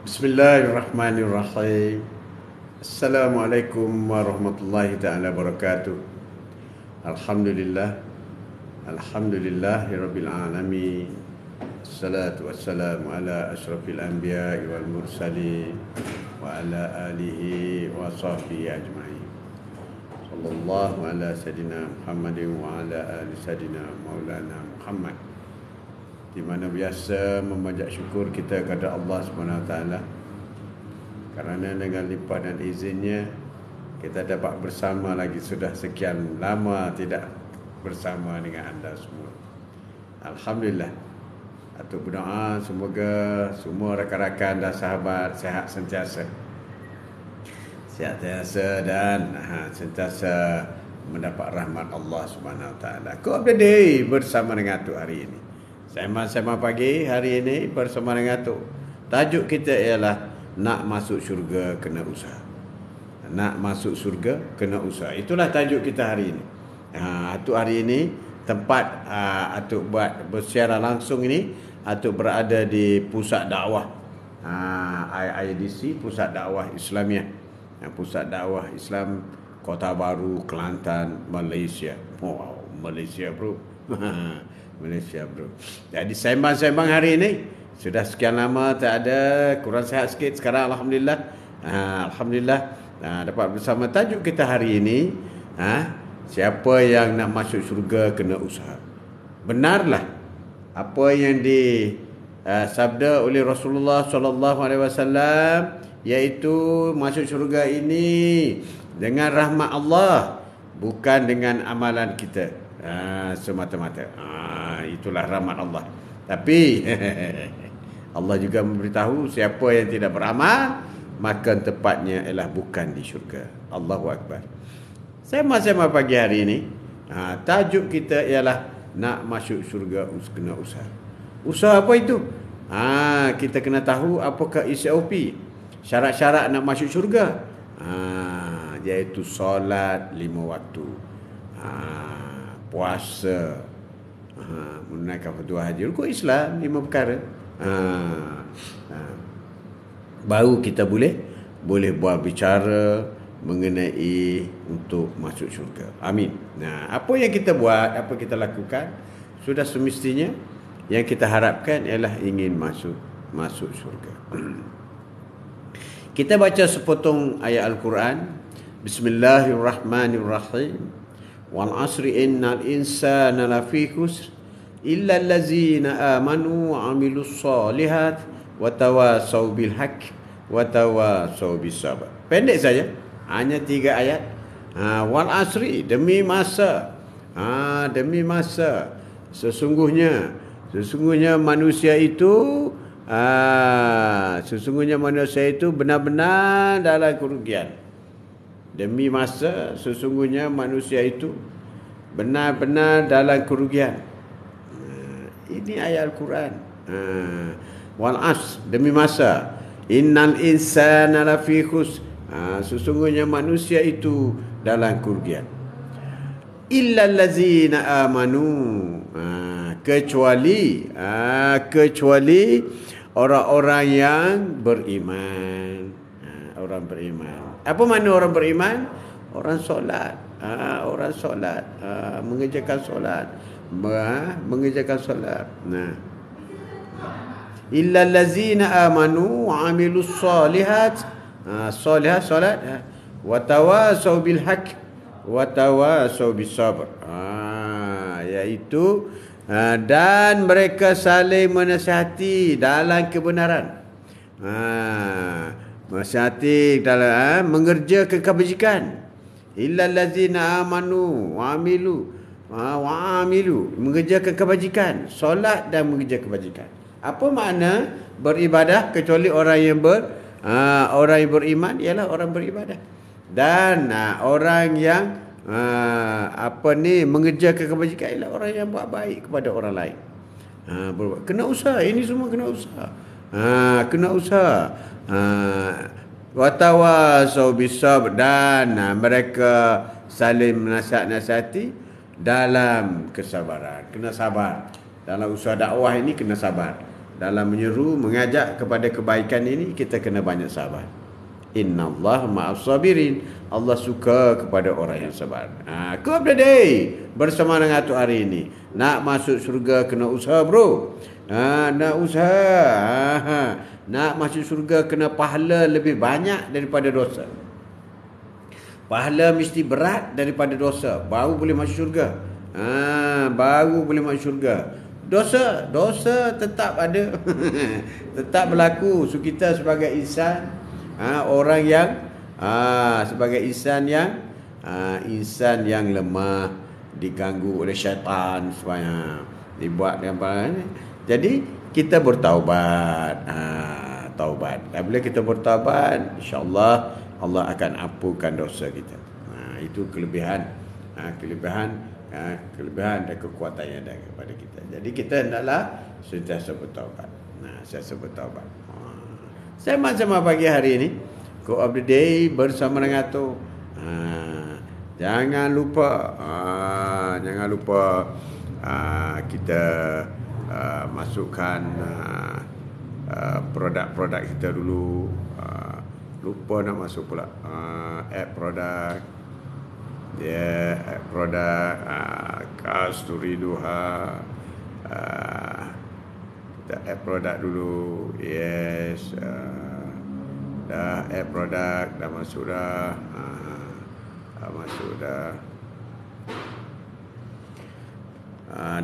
Bismillahirrahmanirrahim. Assalamualaikum warahmatullahi taala wabarakatuh. Alhamdulillah. Alhamdulillahirabbil alamin. Assalatu wassalamu ala asyrafil anbiya'i wal mursalin wa ala alihi wa sahbihi ajma'in. Sallallahu ala sayidina Muhammadin wa ala ali sayidina Maulana Muhammad. Di mana biasa memanjat syukur kita kepada Allah Subhanahu Wa Taala kerana dengan limpah dan izinnya kita dapat bersama lagi. Sudah sekian lama tidak bersama dengan anda semua. Alhamdulillah. Atuk berdoa semoga semua rakan-rakan dan sahabat sihat sentiasa. Sihat sentiasa dan sentiasa mendapat rahmat Allah Subhanahu Wa Taala. Kau update bersama dengan Atuk hari ini. Sembang-sembang pagi hari ini bersama dengan Atuk. Tajuk kita ialah nak masuk syurga kena usaha. Nak masuk syurga kena usaha. Itulah tajuk kita hari ini. Atuk hari ini tempat Atuk buat bersiaran langsung ini, Atuk berada di pusat dakwah IIDC, pusat dakwah Islamiah. Pusat dakwah Islam Kota Baru, Kelantan, Malaysia. Wow, Malaysia bro. Malaysia bro. Jadi sembang-sembang hari ini sudah sekian lama tak ada, kurang sihat sikit. Sekarang alhamdulillah. Alhamdulillah dapat bersama. Tajuk kita hari ini, siapa yang nak masuk syurga kena usaha. Benarlah apa yang disabda oleh Rasulullah sallallahu alaihi wasallam, iaitu masuk syurga ini dengan rahmat Allah, bukan dengan amalan kita semata-mata. Itulah rahmat Allah. Tapi Allah juga memberitahu siapa yang tidak beramal maka tempatnya ialah bukan di syurga. Allahu Akbar. Sembang-sembang pagi hari ini, tajuk kita ialah nak masuk syurga kena usaha. Usaha apa itu? Kita kena tahu apakah SOP, syarat-syarat nak masuk syurga. Iaitu solat 5 waktu, puasa, menunaikan fardu haji, rukun Islam, 5 perkara. Baru kita boleh buat bicara mengenai untuk masuk syurga. Amin. Apa yang kita buat, apa kita lakukan, sudah semestinya yang kita harapkan ialah ingin masuk syurga. Kita baca sepotong ayat Al-Quran. Bismillahirrahmanirrahim. Wal asri innal insana lafi khusr illa allazina amanu wa amilus solihat wa tawasaw bil haqq wa tawasaw bis sabr. Pendek saja, hanya 3 ayat. Wal asri, demi masa. Demi masa. Sesungguhnya manusia itu benar-benar dalam kerugian. Demi masa, sesungguhnya manusia itu benar-benar dalam kerugian. Ini ayat Al-Quran. Wal as, demi masa. Innal insana lafi khusr. Sesungguhnya manusia itu dalam kerugian. Illa allazina amanu. Kecuali orang-orang yang beriman. Orang beriman. Apa makna orang beriman? Orang solat. Orang solat, mengerjakan solat, mengerjakan solat. Illa allazina amanu wa amilus solihat. Solihat, solat, wa tawasaw bil haqq wa tawasaw bis sabr. Iaitu dan mereka saling menasihati dalam kebenaran. Menasihati dalam mengerjakan kebajikan. Illal ladzina amanu wa amilu mengerjakan kebajikan, solat dan mengerjakan kebajikan. Apa makna beribadah? Kecuali orang yang beriman ialah orang beribadah. Dan orang yang mengerjakan kebajikan ialah orang yang buat baik kepada orang lain. Kena usaha, ini semua kena usaha. Kena usaha. Watawasau bisabr, dan mereka saling menasihat-nasihati dalam kesabaran. Kena sabar. Dalam usaha dakwah ini kena sabar. dalam menyeru, mengajak kepada kebaikan ini, kita kena banyak sabar. Innallaha ma'as sabirin. Allah suka kepada orang yang sabar. Kau day bersama dengan tu hari ini. Nak masuk syurga kena usaha, bro. Nak usaha. Nak masuk syurga kena pahala lebih banyak daripada dosa. Pahala mesti berat daripada dosa, baru boleh masuk syurga. Baru boleh masuk syurga. Dosa tetap ada. Tetap berlaku. So kita sebagai insan, orang yang sebagai insan yang lemah, diganggu oleh syaitan semuanya, dibuat dengan. Jadi kita bertaubat. Taubat. Apabila kita bertaubat, insya-Allah Allah akan ampunkan dosa kita. Itu kelebihan dan kekuatan yang ada kepada kita. Jadi kita hendaklah sentiasa bertaubat. Sentiasa bertaubat. Sama-sama pagi hari ini, Quote of the Day bersama dengan tu. Jangan lupa kita masukkan produk-produk kita dulu. Lupa nak masuk pula app produk. App produk Kasturiduha. Kita app produk dulu. Yes. Dah app produk dah masuk dah. Masuk dah.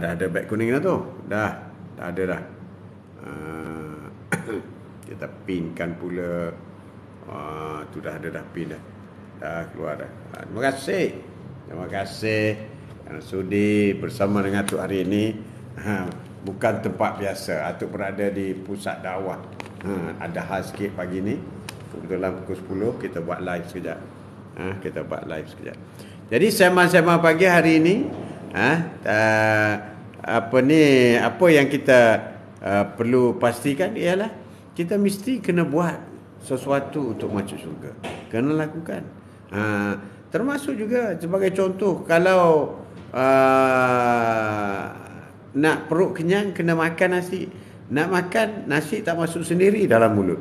Dah ada beg kuning dah tu. Dah ada dah. Kita pinkan pula. Tu dah ada dah pin dah. Dah keluar dah. Terima kasih yang sudi bersama dengan Atuk hari ini. Bukan tempat biasa. Atuk berada di pusat dakwah. Ada hal sikit pagi ni. Kebetulan pukul 10 kita buat live sekejap. Jadi sema-sema pagi hari ini, apa yang kita perlu pastikan ialah kita mesti kena buat sesuatu untuk masuk syurga. Kena lakukan. Termasuk juga sebagai contoh, kalau nak perut kenyang kena makan nasi. Nak makan nasi tak masuk sendiri dalam mulut.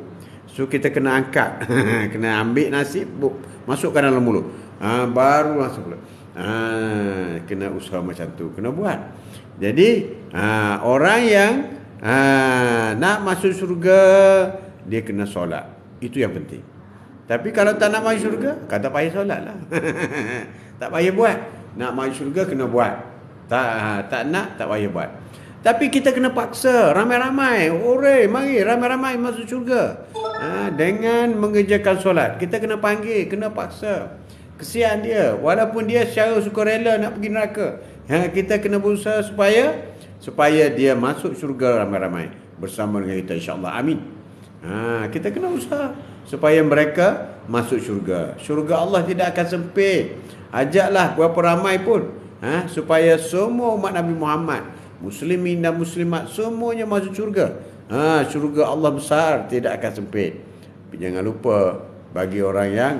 So kita kena angkat. Kena ambil nasi, masukkan dalam mulut. Baru masuk mulut. Kena usaha macam tu, kena buat. Jadi orang yang nak masuk syurga, dia kena solat. Itu yang penting. Tapi kalau tak nak masuk syurga, kata payah solat lah. Tak payah buat. Nak masuk syurga kena buat. Tak nak, tak payah buat. Tapi kita kena paksa ramai-ramai. Mari ramai-ramai masuk syurga. Dengan mengerjakan solat. Kita kena panggil, kena paksa. Kesian dia. Walaupun dia secara sukarela nak pergi neraka. Kita kena berusaha supaya dia masuk syurga ramai-ramai bersama dengan kita, insya-Allah. Amin. Kita kena usaha supaya mereka masuk syurga. Syurga Allah tidak akan sempit. Ajaklah berapa ramai pun, supaya semua umat Nabi Muhammad, muslimin dan muslimat, semuanya masuk syurga. Syurga Allah besar, tidak akan sempit. Tapi jangan lupa, bagi orang yang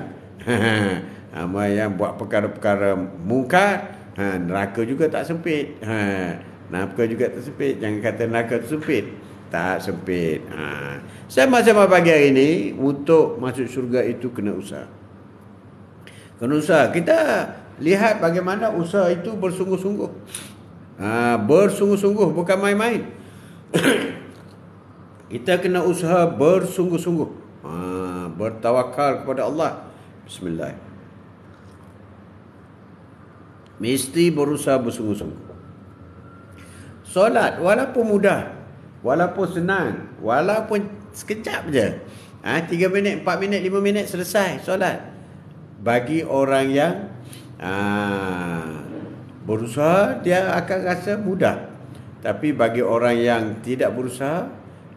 yang buat perkara-perkara mungkar, neraka juga tak sempit. Neraka juga tak sempit. Jangan kata neraka tu sempit. Tak sempit. Sama-sama pagi hari ini, untuk masuk syurga itu kena usaha. Kena usaha. Kita lihat bagaimana usaha itu bersungguh-sungguh. Bersungguh-sungguh, bukan main-main. Kita kena usaha bersungguh-sungguh. Bertawakal kepada Allah. Bismillah. Mesti berusaha bersungguh-sungguh. Solat walaupun mudah, walaupun senang, walaupun sekejap je, 3 minit, 4 minit, 5 minit selesai solat. Bagi orang yang berusaha, dia akan rasa mudah. Tapi bagi orang yang tidak berusaha,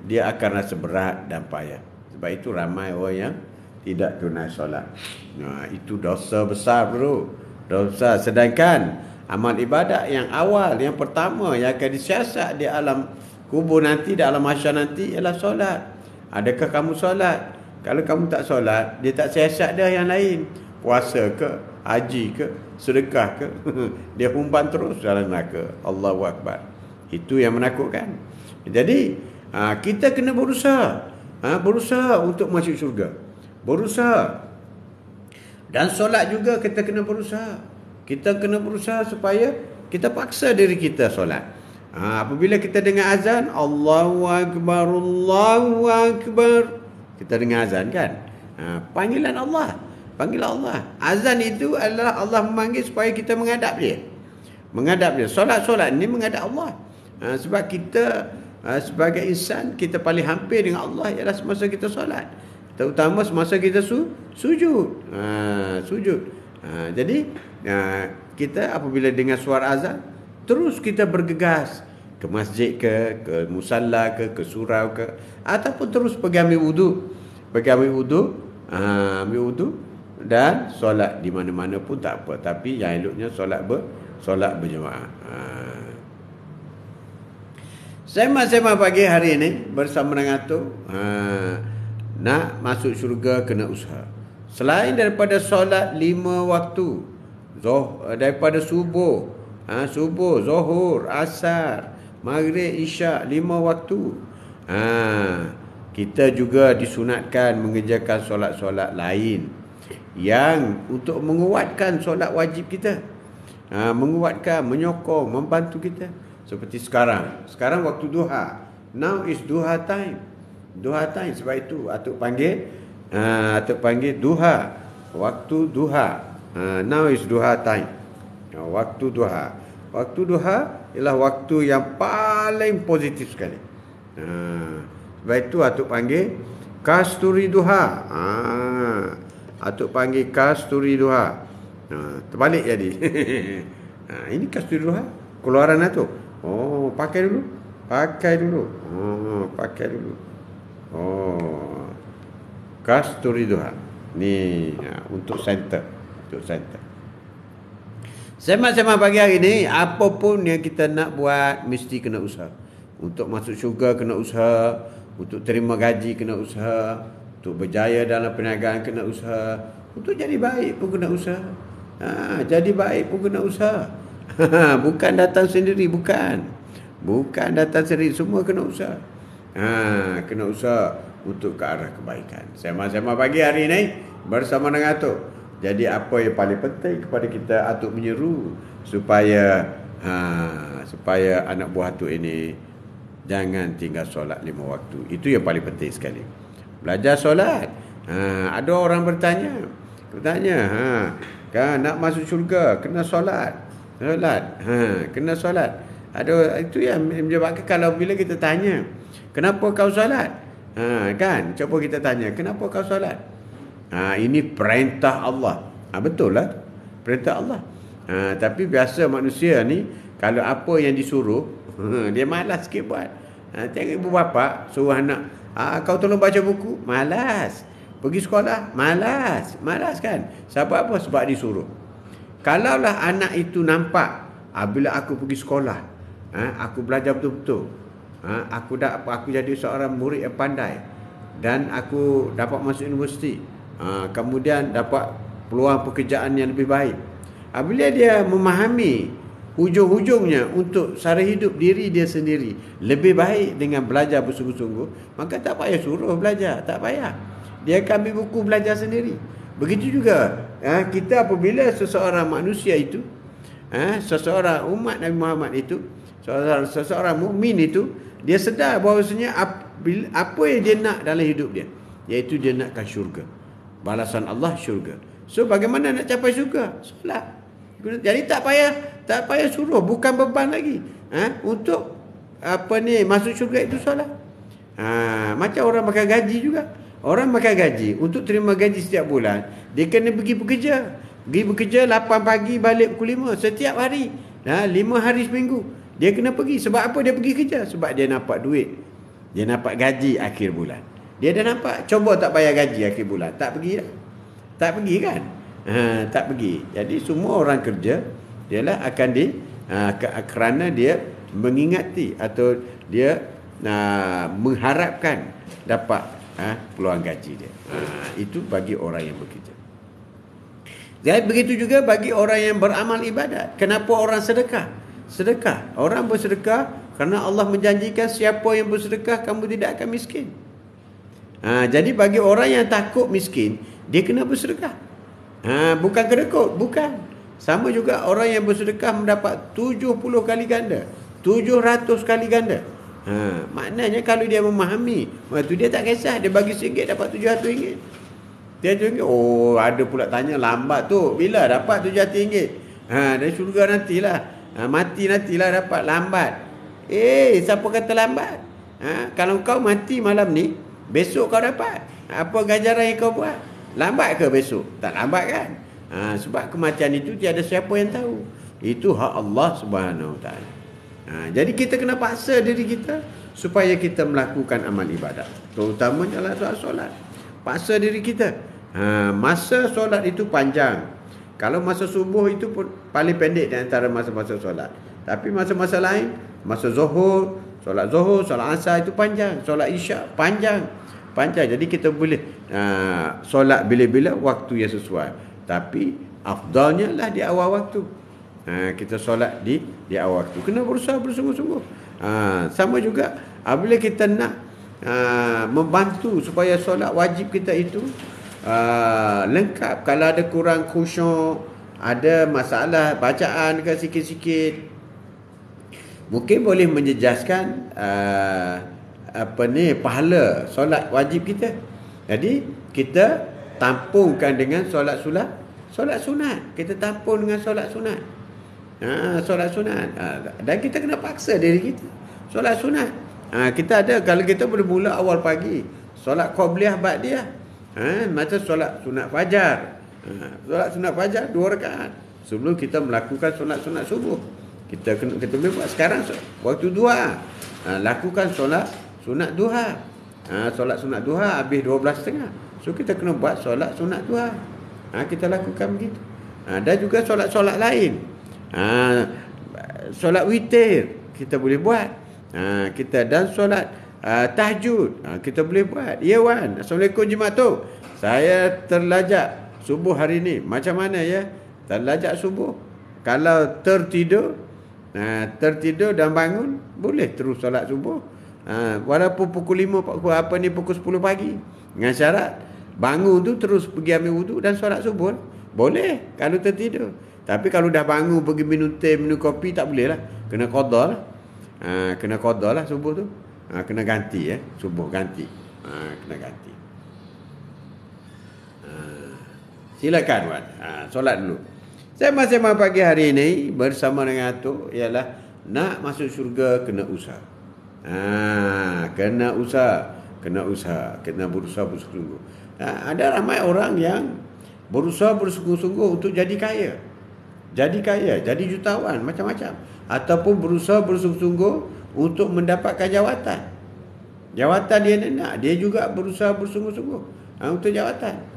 dia akan rasa berat dan payah. Sebab itu ramai orang yang tidak tunai solat. Itu dosa besar, bro. Dosa. Sedangkan amal ibadat yang awal, yang pertama, yang akan disiasat di alam kubur nanti, di alam mahsyar nanti, ialah solat. Adakah kamu solat? Kalau kamu tak solat, dia tak siasat dah yang lain. Puasa ke, haji ke, sedekah ke, dia umpan terus dalam neraka. Allahu Akbar. Itu yang menakutkan. Jadi Kita kena berusaha. Berusaha untuk masuk syurga. Berusaha. Dan solat juga kita kena berusaha. Kita kena berusaha supaya kita paksa diri kita solat. Apabila kita dengar azan, Allahu Akbar, Allahu Akbar, kita dengar azan kan? Panggilan Allah. Panggilan Allah. Azan itu adalah Allah memanggil supaya kita menghadap dia. Menghadap dia. Solat-solat ni menghadap Allah. Sebab kita sebagai insan, kita paling hampir dengan Allah ialah semasa kita solat. Terutama semasa kita sujud. Sujud. Jadi kita apabila dengar suara azan, terus kita bergegas ke masjid ke musalla ke surau ke, ataupun terus pergi ambil wudu. Ambil wudu dan solat di mana-mana pun tak apa. Tapi yang eloknya solat berjemaah. Sema-sema pagi hari ini bersama dengan Atuk, nak masuk syurga kena usaha. Selain daripada solat 5 waktu, daripada subuh, zuhur, asar, maghrib, isyak, 5 waktu. Kita juga disunatkan mengerjakan solat-solat lain yang untuk menguatkan solat wajib kita. Menguatkan, menyokong, membantu kita. Seperti sekarang waktu duha. Now is duha time. Duha time, sebab itu Atuk panggil duha. Waktu duha. Now is duha time. Waktu duha. Waktu duha ialah waktu yang paling positif sekali. Sebab itu Atuk panggil kasturi duha. Atuk panggil kasturi duha. Terbalik jadi. Ini kasturi duha. Keluaran Atuk. Pakai dulu. Pakai dulu. Kasturi duha. Ni untuk center. Sema-sema pagi hari ni, apapun yang kita nak buat mesti kena usaha. Untuk masuk syurga kena usaha, untuk terima gaji kena usaha, untuk berjaya dalam perniagaan kena usaha, untuk jadi baik pun kena usaha. Jadi baik pun kena usaha. Bukan datang sendiri, bukan datang sendiri, semua kena usaha. Kena usaha untuk ke arah kebaikan. Sema-sema pagi hari ini bersama dengan Atuk. Jadi apa yang paling penting kepada kita, Atuk menyeru supaya anak buah Atuk ini jangan tinggal solat 5 waktu. Itu yang paling penting sekali. Belajar solat. Ada orang bertanya, kan nak masuk syurga kena solat. Kena solat. Ada itu yang menyebabkan kalau bila kita tanya, kenapa kau solat? Kan, cuba kita tanya, kenapa kau solat? Ini perintah Allah. Betul lah, perintah Allah. Tapi biasa manusia ni, kalau apa yang disuruh, dia malas sikit buat. Tengok ibu bapa suruh anak, kau tolong baca buku, malas. Pergi sekolah, malas kan? Sebab apa? Sebab disuruh. Kalaulah anak itu nampak, bila aku pergi sekolah, aku belajar betul-betul, aku jadi seorang murid yang pandai, dan aku dapat masuk universiti, kemudian dapat peluang pekerjaan yang lebih baik. Bila dia memahami hujung-hujungnya untuk cara hidup diri dia sendiri lebih baik dengan belajar bersungguh-sungguh, maka tak payah suruh belajar, tak payah. Dia akan ambil buku belajar sendiri. Begitu juga kita apabila seseorang manusia itu, seseorang umat Nabi Muhammad itu, seseorang mukmin itu, dia sedar bahawasanya apa yang dia nak dalam hidup dia, iaitu dia nakkan syurga. Balasan Allah syurga. So bagaimana nak capai syurga? Solat. Jadi tak payah suruh, bukan beban lagi. Untuk masuk syurga itu solat. Macam orang makan gaji juga. Orang makan gaji, untuk terima gaji setiap bulan, dia kena pergi bekerja. Pergi bekerja 8 pagi, balik pukul 5 setiap hari. 5 hari seminggu. Dia kena pergi. Sebab apa dia pergi kerja? Sebab dia nampak duit. Dia nampak gaji akhir bulan. Dia dah nampak. Coba tak bayar gaji akhir bulan, tak pergi dah. Tak pergi kan? Tak pergi. Jadi semua orang kerja, dialah akan kerana dia mengingati atau dia mengharapkan dapat peluang gaji dia. Itu bagi orang yang bekerja. Jadi begitu juga bagi orang yang beramal ibadat. Kenapa orang sedekah? Sedekah. Orang bersedekah Kerana Allah menjanjikan siapa yang bersedekah kamu tidak akan miskin. Jadi bagi orang yang takut miskin, dia kena bersedekah. Bukan kedekut, bukan. Sama juga orang yang bersedekah mendapat 70 kali ganda, 700 kali ganda. Maknanya kalau dia memahami, waktu dia tak kisah, dia bagi RM1 dapat RM700. Dia RM700. Oh, ada pula tanya lambat tu. Bila dapat RM700? Dari syurga nantilah. Mati nantilah dapat, lambat. Siapa kata lambat? Kalau kau mati malam ni, besok kau dapat. Apa ganjaran yang kau buat? Lambat ke besok? Tak lambat kan? Sebab kematian itu tiada siapa yang tahu. Itu hak Allah Subhanahu Wa Taala. Jadi kita kena paksa diri kita supaya kita melakukan amal ibadat, terutamanya dalam solat. Paksa diri kita. Masa solat itu panjang. Kalau masa subuh itu pun paling pendek di antara masa-masa solat. Tapi masa-masa lain, masa zuhur, solat zuhur, solat asar itu panjang, solat isyak panjang. Jadi kita boleh solat bila-bila waktu yang sesuai. Tapi afdalnya lah di awal waktu. Kita solat di awal waktu. Kena berusaha bersungguh-sungguh. Sama juga apabila kita nak membantu supaya solat wajib kita itu lengkap. Kalau ada kurang khusyuk, ada masalah bacaan ke sikit-sikit, mungkin boleh menjejaskan pahala solat wajib kita. Jadi kita tampungkan dengan solat sunat. Kita tampung dengan solat sunat. Solat sunat. Dan kita kena paksa diri kita solat sunat. Kita ada, kalau kita boleh mula awal pagi, solat qabliyah ba'diyah. Macam solat sunat fajar. Solat sunat fajar 2 rakaat sebelum kita melakukan solat sunat subuh. Kita boleh buat sekarang waktu duha. Lakukan solat sunat duha. Solat sunat duha habis 12.30. So kita kena buat solat sunat duha. Kita lakukan begitu. Dan juga solat-solat lain. Solat witir kita boleh buat. Dan solat tahajud kita boleh buat. Ya Wan, Assalamualaikum Jimat tu. Saya terlajak subuh hari ni. Macam mana ya? Terlajak subuh. Kalau tertidur dan bangun, boleh terus solat subuh. Walaupun pukul 5 pukul 10 pagi. Dengan syarat bangun tu terus pergi ambil wuduk dan solat subuh. Boleh kalau tertidur. Tapi kalau dah bangun pergi minum teh, minum kopi, tak boleh lah. Kena qada lah. Kena qada lah subuh tu. Kena ganti subuh ganti. Kena ganti. Silakan Wan. Solat dulu. Sembang-sembang pagi hari ini bersama dengan Atuk ialah nak masuk syurga kena usaha. Kena usaha, kena berusaha bersungguh-sungguh. Ada ramai orang yang berusaha bersungguh-sungguh untuk jadi kaya, jadi jutawan, macam-macam. Ataupun berusaha bersungguh-sungguh untuk mendapatkan jawatan dia nak. Dia juga berusaha bersungguh-sungguh untuk jawatan.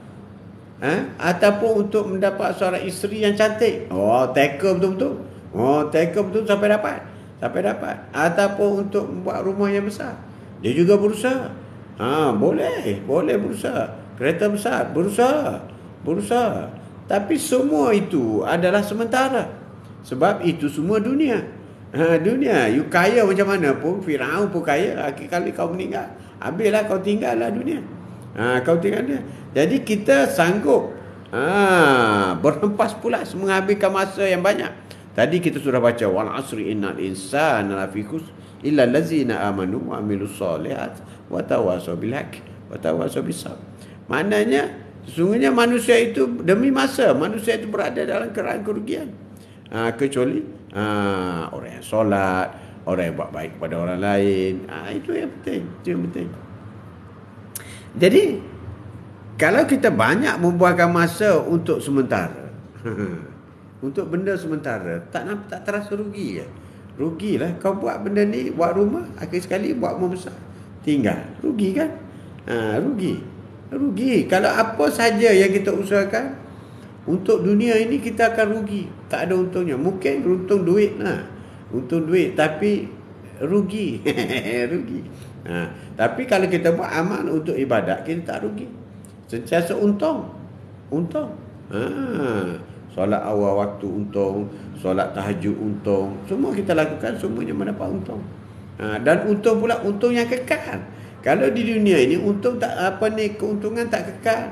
Ataupun untuk mendapat seorang isteri yang cantik. Teka betul-betul. Teka betul sampai dapat. Ataupun untuk membuat rumah yang besar. Dia juga berusaha. Boleh berusaha. Kereta besar, berusaha. Tapi semua itu adalah sementara. Sebab itu semua dunia. Dunia, you kaya macam mana pun, Firaun pun kaya, kali kau meninggal, habislah kau tinggallah dunia. Kau tinggal dia. Jadi kita sanggup berhempas pula menghabiskan masa yang banyak. Tadi kita sudah baca wal asri innal insana lafi khusr illa allazina amanu wa amilus solihat wa tawassaw bil haqq wa tawassaw bis sabr. Maknanya sesungguhnya manusia itu demi masa, manusia itu berada dalam keadaan kerugian. Kecuali orang yang solat, orang yang buat baik kepada orang lain. Itu yang penting. Jadi kalau kita banyak membuahkan masa untuk sementara, untuk benda sementara, tak terasa rugi ya. Rugilah kau buat benda ni, buat rumah, akhir sekali buat rumah besar, tinggal, rugi kan? Rugi. Kalau apa saja yang kita usahakan untuk dunia ini, kita akan rugi. Tak ada untungnya. Mungkin untung duit tapi rugi. Rugi. Tapi kalau kita buat amal untuk ibadat, kita tak rugi. Sentiasa untung. Solat awal waktu untung, solat tahajud untung. Semua kita lakukan, semuanya mendapat untung. Dan untung pula untung yang kekal. Kalau di dunia ini untung tak keuntungan tak kekal.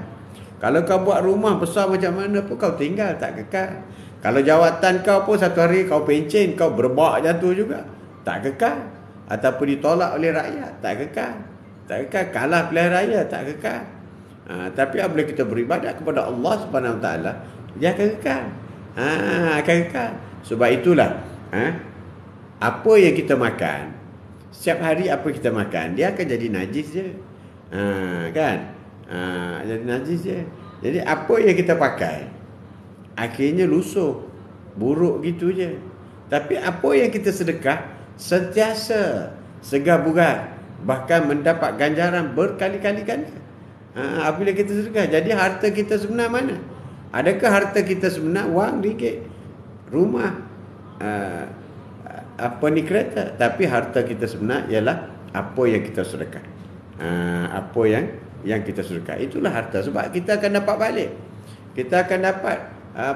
Kalau kau buat rumah besar macam mana pun kau tinggal tak kekal. Kalau jawatan kau pun satu hari kau pencen, kau berbak jatuh juga, tak kekal. Ataupun ditolak oleh rakyat, tak kekal. Tak kekal, kalah pilihan raya, tak kekal. Tapi apabila kita beribadat kepada Allah Subhanahu Wa Taala, dia akan kekal. Akan kekal. Sebab itulah apa yang kita makan, setiap hari apa kita makan, dia akan jadi najis je. Kan? Jadi najis je. Jadi apa yang kita pakai akhirnya lusuh, buruk gitu je. Tapi apa yang kita sedekah sentiasa segar bugar, bahkan mendapat ganjaran berkali-kali ganda. Apabila kita sedekah, jadi harta kita sebenar mana? Adakah harta kita sebenar wang, ringgit, rumah, kereta? Tapi harta kita sebenar ialah apa yang kita sedekah. Apa yang kita sedekah, itulah harta. Sebab kita akan dapat balik, kita akan dapat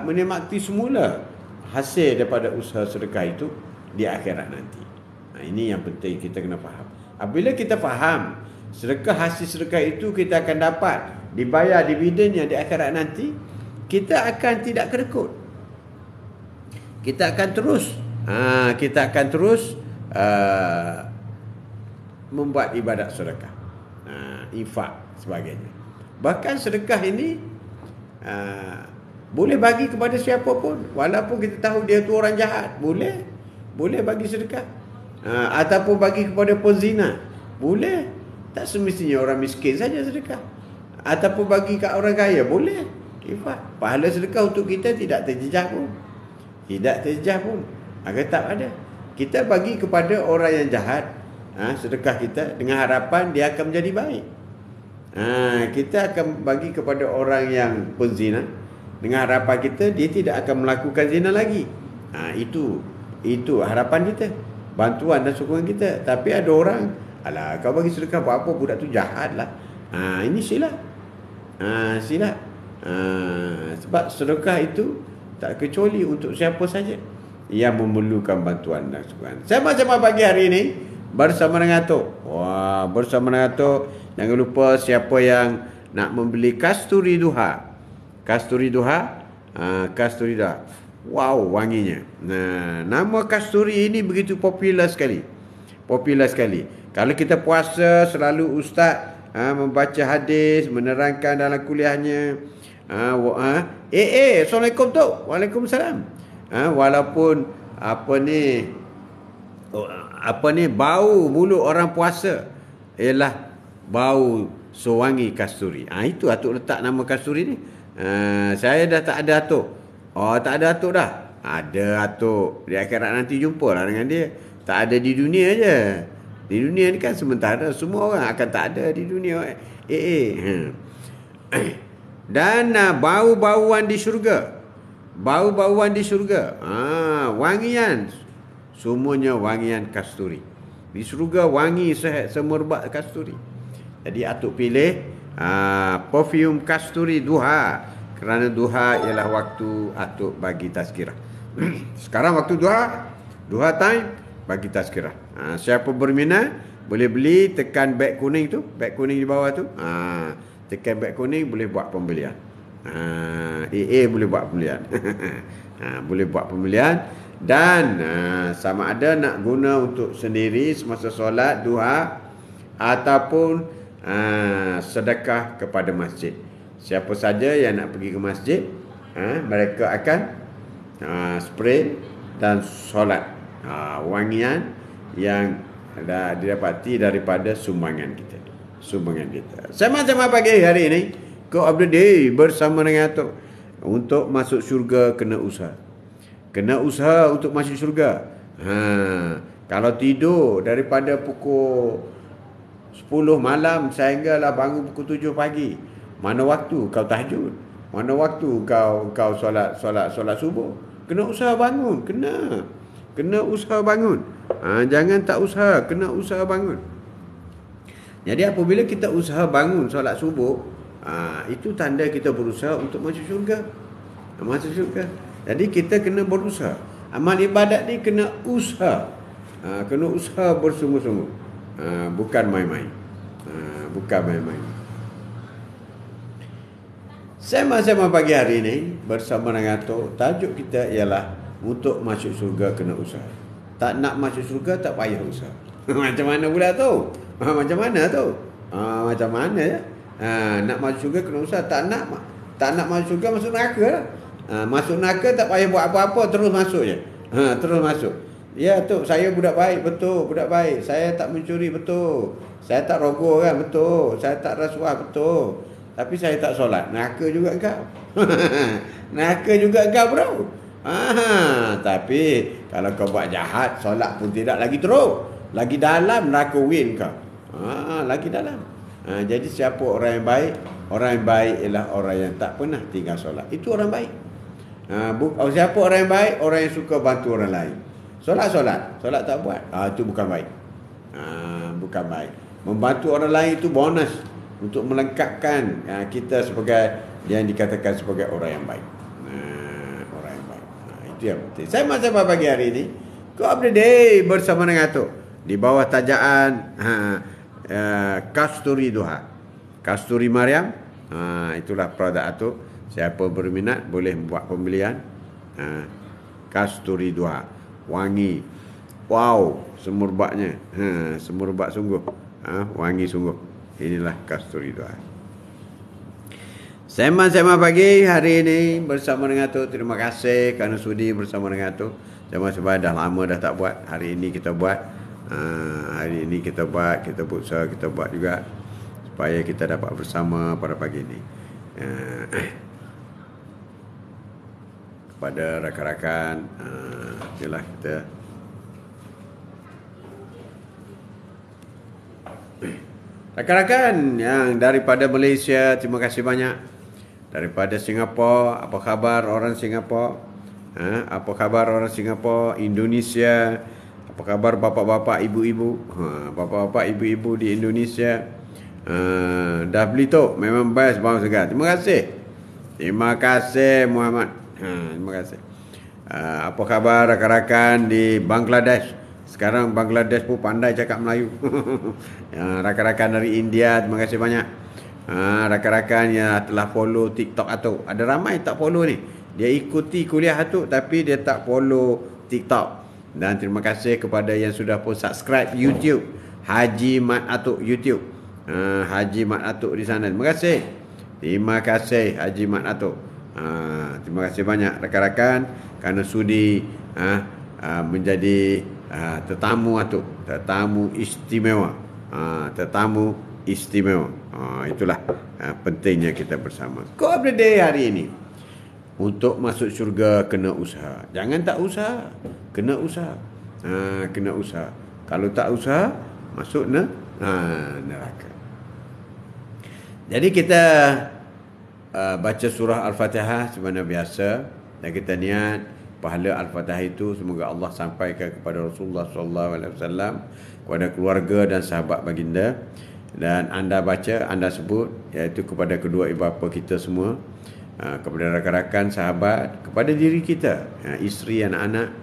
menikmati semula hasil daripada usaha sedekah itu di akhirat nanti. Ini yang penting kita kena faham. Apabila kita faham sedekah, hasil sedekah itu kita akan dapat dibayar dividennya di akhirat nanti, kita akan tidak kedekut. Kita akan terus membuat ibadat sedekah, infak sebagainya. Bahkan sedekah ini boleh bagi kepada siapa pun, walaupun kita tahu dia tu orang jahat, boleh bagi sedekah. Ataupun bagi kepada penzina, boleh. Tak semestinya orang miskin saja sedekah. Ataupun bagi ke orang kaya, boleh. Pahala sedekah untuk kita tidak terjejah pun. Agar tak ada. Kita bagi kepada orang yang jahat, sedekah kita dengan harapan dia akan menjadi baik. Kita akan bagi kepada orang yang penzina dengan harapan kita dia tidak akan melakukan zina lagi. Itu harapan kita, bantuan dan sokongan kita. Tapi ada orang, alah kau bagi sedekah buat apa, budak tu jahat lah. Ini silap. Sebab sedekah itu tak kecuali untuk siapa saja yang memerlukan bantuan dan sokongan. Sama-sama pagi hari ini bersama dengan Atok. Bersama dengan Atok. Jangan lupa siapa yang nak membeli kasturi duha. Kasturi duha. Wow, wanginya. Nama kasturi ini begitu popular sekali. Kalau kita puasa, selalu ustaz membaca hadis, menerangkan dalam kuliahnya. Assalamualaikum tu. Waalaikumsalam. Walaupun bau mulut orang puasa ialah bau sewangi kasturi. Itu Atuk letak nama kasturi ni. Saya dah tak ada Atuk. Tak ada Atuk dah. Ada Atuk. Di akhirat nanti jumpalah dengan dia. Tak ada di dunia je. Di dunia ni kan sementara, semua orang akan tak ada di dunia. Dan bau-bauan di syurga. Wangian. Semuanya wangian kasturi. Di syurga wangi semerbak kasturi. Jadi Atuk pilih perfume kasturi duha. Kerana duha ialah waktu Atuk bagi tazkirah. Sekarang waktu duha time, bagi tazkirah. Siapa berminat boleh beli, tekan beg kuning tu, beg kuning di bawah tu. Tekan beg kuning boleh buat pembelian. Boleh buat pembelian. Boleh buat pembelian. Dan sama ada nak guna untuk sendiri semasa solat duha ataupun sedekah kepada masjid. Siapa saja yang nak pergi ke masjid, mereka akan spray dan solat wangian yang didapati daripada sumbangan kita. Sama-sama pagi hari ini Kau Abdul Day bersama dengan Atok. Untuk masuk syurga kena usaha. Kena usaha untuk masuk syurga. Kalau tidur daripada pukul 10 malam sehinggalah bangun pukul 7 pagi, mana waktu kau tahajud? Mana waktu kau solat subuh? Kena usaha bangun, kena usaha bangun. Jangan tak usaha, kena usaha bangun. Jadi apabila kita usaha bangun solat subuh, itu tanda kita berusaha untuk masuk syurga. Jadi kita kena berusaha. Amal ibadat ni kena usaha. Kena usaha bersungguh-sungguh. Bukan main-main. Bukan main-main. Sema-sema pagi hari ini bersama dengan Tok, tajuk kita ialah untuk masuk surga kena usaha. Tak nak masuk surga tak payah usaha. Macam mana pula tu? Macam mana tu? Macam mana ya? Nak masuk surga kena usaha. Tak nak masuk surga masuk neraka lah. Masuk neraka tak payah buat apa-apa, terus masuk je. Terus masuk. Ya Tok, saya budak baik, betul, budak baik. Saya tak mencuri, betul. Saya tak rogol kan, betul. Saya tak rasuah, betul. Tapi saya tak solat. Neraka juga kau. Neraka juga kau, bro. Tapi kalau kau buat jahat, solat pun tidak, lagi teruk. Lagi dalam neraka win kau. Lagi dalam. Jadi siapa orang yang baik? Orang yang baik ialah orang yang tak pernah tinggal solat. Itu orang baik. Siapa orang yang baik? Orang yang suka bantu orang lain. Solat tak buat. Itu bukan baik. Bukan baik. Membantu orang lain itu bonus untuk melengkapkan kita sebagai yang dikatakan sebagai orang yang baik. Orang yang baik. Itu yang penting. Saya masa pagi hari ini Go Up The Day bersama dengan Atuk di bawah tajaan Kasturi Duha, Kasturi Mariam. Itulah produk Atuk. Siapa berminat boleh buat pembelian. Kasturi Duha, wangi, wow, semerbaknya. Semerbak sungguh. Wangi sungguh. Inilah Kasturi Duha. Sema-sema pagi hari ini bersama dengan Atuk. Terima kasih kerana sudi bersama dengan Atuk. Sema-sema dah lama dah tak buat. Hari ini kita buat. Hari ini kita buat. Kita berusaha, kita buat juga supaya kita dapat bersama pada pagi ini. Kepada rakan-rakan, itulah kita. Rakan-rakan yang daripada Malaysia, terima kasih banyak. Daripada Singapura, apa khabar orang Singapura? Apa khabar orang Singapura? Indonesia, apa khabar bapak-bapak, ibu-ibu? Bapak-bapak, ibu-ibu di Indonesia. Dah beli tu, memang best bang segar. Terima kasih. Terima kasih Muhammad. Terima kasih. Apa khabar rakan-rakan di Bangladesh? Sekarang Bangladesh pun pandai cakap Melayu. Rakan-rakan dari India, terima kasih banyak. Rakan-rakan yang telah follow TikTok Atuk. Ada ramai tak follow ni. Dia ikuti kuliah Atuk tapi dia tak follow TikTok. Dan terima kasih kepada yang sudah pun subscribe YouTube Haji Mat Atuk YouTube. Haji Mat Atuk di sana. Terima kasih. Terima kasih Haji Mat Atuk. Terima kasih banyak rakan-rakan kerana sudi menjadi tetamu Atuk, tetamu istimewa. Tetamu istimewa. Itulah pentingnya kita bersama. Go Up The Day hari ini. Untuk masuk syurga kena usaha. Jangan tak usaha. Kena usaha. Kena usaha. Kalau tak usaha, masuk neraka. Jadi kita baca surah Al-Fatihah sebenarnya biasa. Dan kita niat pahala Al-Fatihah itu semoga Allah sampaikan kepada Rasulullah SAW, kepada keluarga dan sahabat baginda. Dan anda baca, anda sebut, iaitu kepada kedua ibu bapa kita semua, kepada rakan-rakan, sahabat, kepada diri kita, isteri, anak-anak,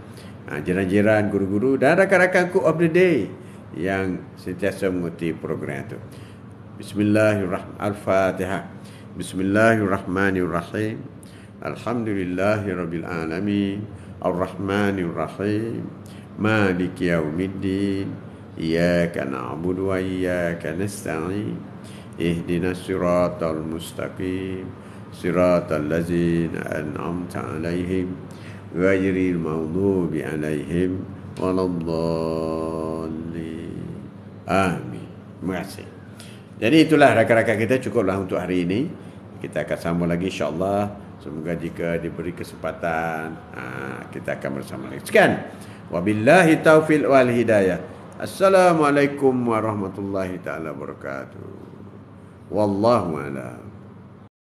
jiran-jiran, guru-guru dan rakan-rakan Go Up The Day yang sentiasa mengikuti program itu. Bismillahirrahmanirrahim. Al-Fatihah. Bismillahirrahmanirrahim. Alhamdulillahirabbil alamin. Ar-Rahmanirrahim. Maliki yaumiddin. Iyyaka na'budu wa iyyaka nasta'in. Ihdinas siratal mustaqim. Siratal ladzina an'amta 'alaihim ghairil maghdubi 'alaihim waladdallin. Amin. Terima kasih. Jadi itulah rakan-rakan kita, cukuplah untuk hari ini. Kita akan sambung lagi insya-Allah. Semoga jika diberi kesempatan kita akan bersama lagi. Sekian. Wabillahi taufiq wal hidayah. Assalamualaikum warahmatullahi taala wabarakatuh. Wallahu a'lam.